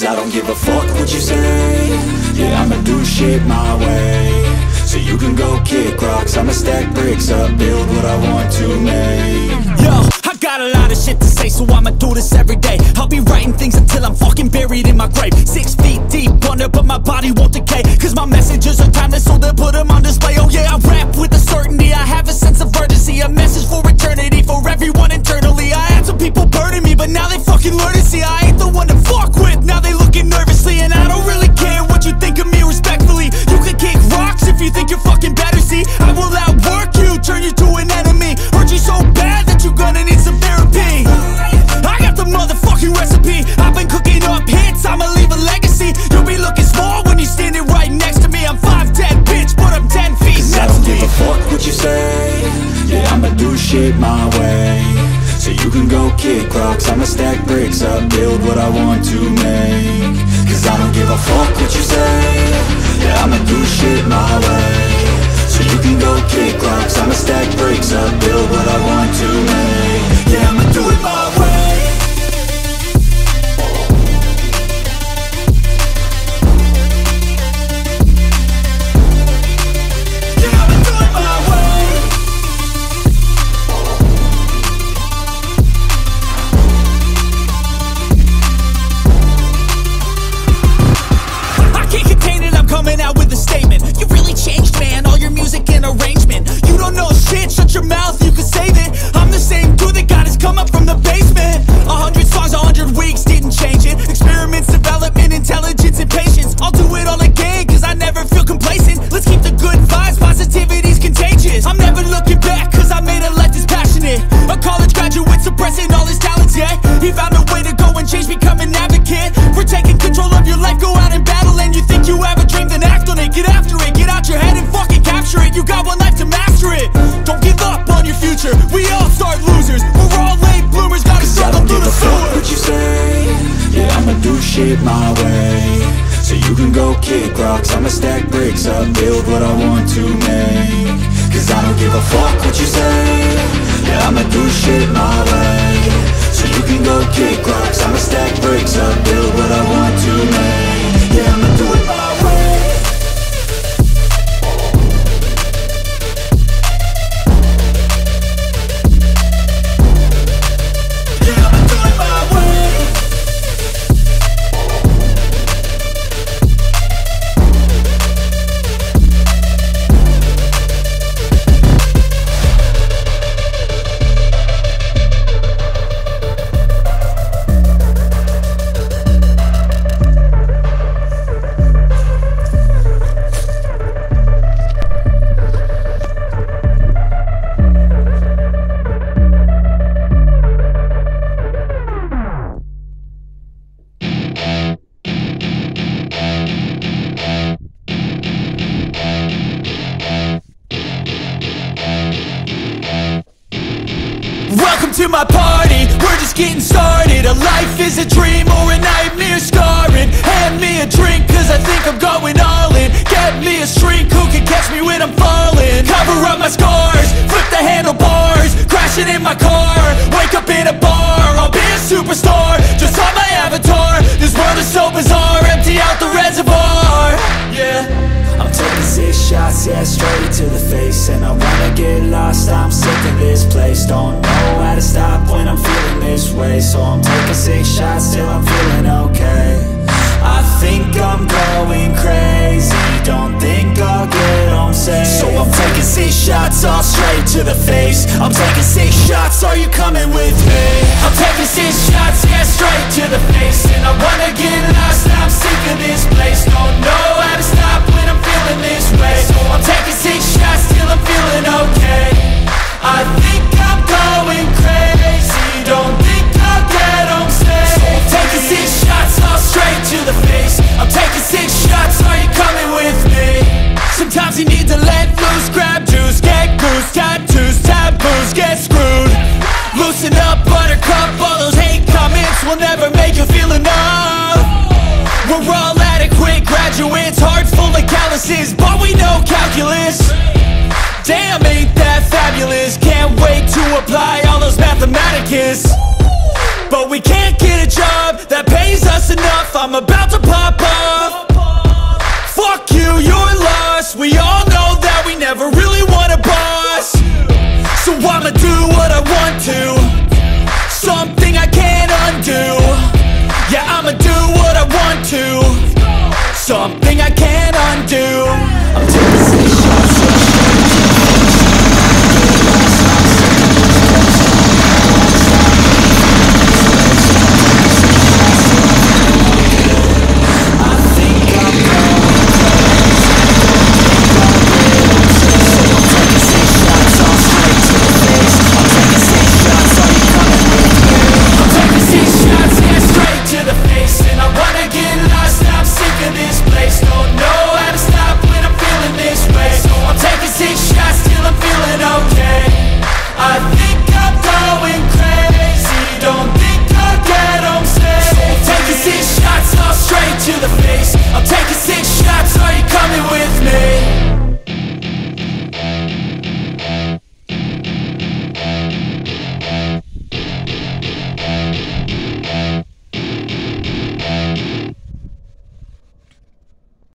Cause I don't give a fuck what you say. Yeah, I'ma do shit my way. So you can go kick rocks, I'ma stack bricks up, build what I want to make. Yo, I got a lot of shit to say, so I'ma do this every day. I'll be writing things until I'm fucking buried in my grave. 6 feet deep under, but my body won't decay. Cause my messages are timeless, so they'll put them on display. Oh yeah, I rap with a certainty, I have a sense of urgency. A message for eternity, for everyone internally. I had some people burning me, but now they fucking learn to see I ain't the one to fuck with, now they looking nervously. And I don't really care what you think of me, respectfully. You can kick rocks if you think you're fucking better, see. I will outwork you, turn you to an enemy. Hurt you so bad that you're gonna need some therapy. I got the motherfucking recipe. I've been cooking up hits, I'ma leave a legacy. You'll be looking small when you're standing right next to me. I'm 5'10", bitch, but I'm 10 feet next to me. I don't give a fuck what you say. Yeah, I'ma do shit my way. So you can go kick rocks, I'ma stack bricks up, build what I want to make. Cause I don't give a fuck what you say. Yeah, I'ma do shit my way. So you can go kick rocks, I'ma stack bricks up, build what I want to make. Yeah, I'ma do it my way. Coming out with a statement. You really changed, man, all your music and arrangement. You don't know shit, shut your mouth, you can save it. I'm the same dude that got his come up from the basement. 100 songs, 100 weeks, didn't change it. Experiments, development, intelligence, and patience. I'll do it all again, cause I never feel complacent. Let's keep the good vibes, positivity's contagious. I'm never looking back, cause I made a life that's passionate. A college graduate suppressing all his talents, yeah. He found a way to go and change, become an advocate. For taking control of your life, go out and battle. And you think you have a dream, then act on it. Get after it, get out your head and fucking capture it. You got one life to master it. Don't give up on your future, we all start losers. We're all late bloomers, gotta struggle through the sewer. I don't give a fuck what you say. Yeah, I'ma do shit my way. So you can go kick rocks, I'ma stack bricks up, build what I want to make. Cause I don't give a fuck what you say. Yeah, I'ma do shit my way. So you can go kick rocks, I'ma stack bricks up, build what I want to make. Yeah, I'ma do it my way. Yeah, I'ma do it my way. Welcome to my party, we're just getting started. A life is a dream or a nightmare scarring. Hand me a drink cause I think I'm going all in. Get me a shrink who can catch me when I'm falling. Cover up my scars, flip the handlebars. Crashing in my car, wake up in a bar. I'll be a superstar, just on my avatar. This world is so bizarre, empty out the reservoir. Yeah, I'm taking 6 shots, yeah, straight to the face. And I wanna get lost, I'm sick of this place. Don't know how to stop when I'm feeling this way. So I'm taking 6 shots till I'm feeling okay. I think I'm going crazy, don't think I'll get home safe. So I'm taking 6 shots, all straight to the face. I'm taking 6 shots, are you coming with me? I'm taking 6 shots, yeah, straight to the face. And I wanna get lost, I'm sick of this place. Don't know how to stop when I'm feeling this way. So I'm taking 6 shots till I'm feeling okay. I think I'm going crazy, don't think I'll get home safe. So I'm taking 6 shots, all straight to the face. I'm taking 6 shots, are you coming with me? Sometimes you need to let loose, grab juice, get goose, tattoos, taboos, get screwed. Loosen up, buttercup, all those hate comments will never make you feel enough. We're all adequate graduates, heart full of calluses, but we know calculus. Damn, ain't that fabulous, can't wait to apply all those mathematicus. but we can't get a job that pays us enough. I'm about to pop off. Fuck you, you're lost. We all know that we never really want a boss. So I'ma do what I want to.